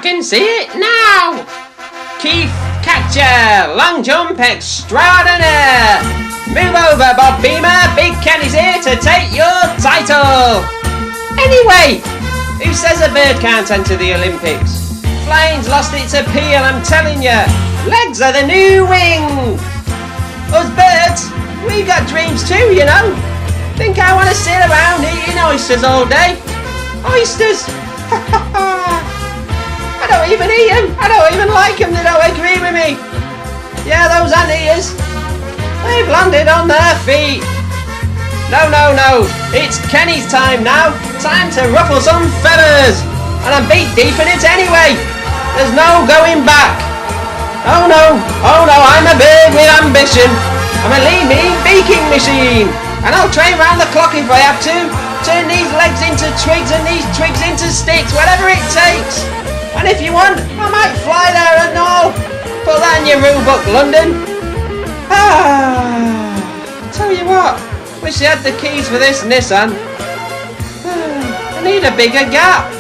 can see it now! Keith Catcher, long jump extraordinaire! Move over, Bob Beamer, Big Kenny's here to take your title! Anyway, who says a bird can't enter the Olympics? Flying's lost its appeal, I'm telling you! Legs are the new wing! Us birds, we've got dreams too, you know! Think I want to sit around eating oysters all day? Oysters! I don't even eat them. I don't even like them. They don't agree with me. Yeah, those anteaters. They've landed on their feet. No. It's Kenny's time now. Time to ruffle some feathers. And I'm beat deep in it anyway. There's no going back. Oh no. I'm a bird with ambition. I'm a lean, mean beaking machine. And I'll train round the clock if I have to. Turn these legs into twigs and these twigs into sticks. Whatever it takes. And if you want, I might fly there and all. Put that in your rule book, London. Tell you what, wish you had the keys for this Nissan. I need a bigger gap.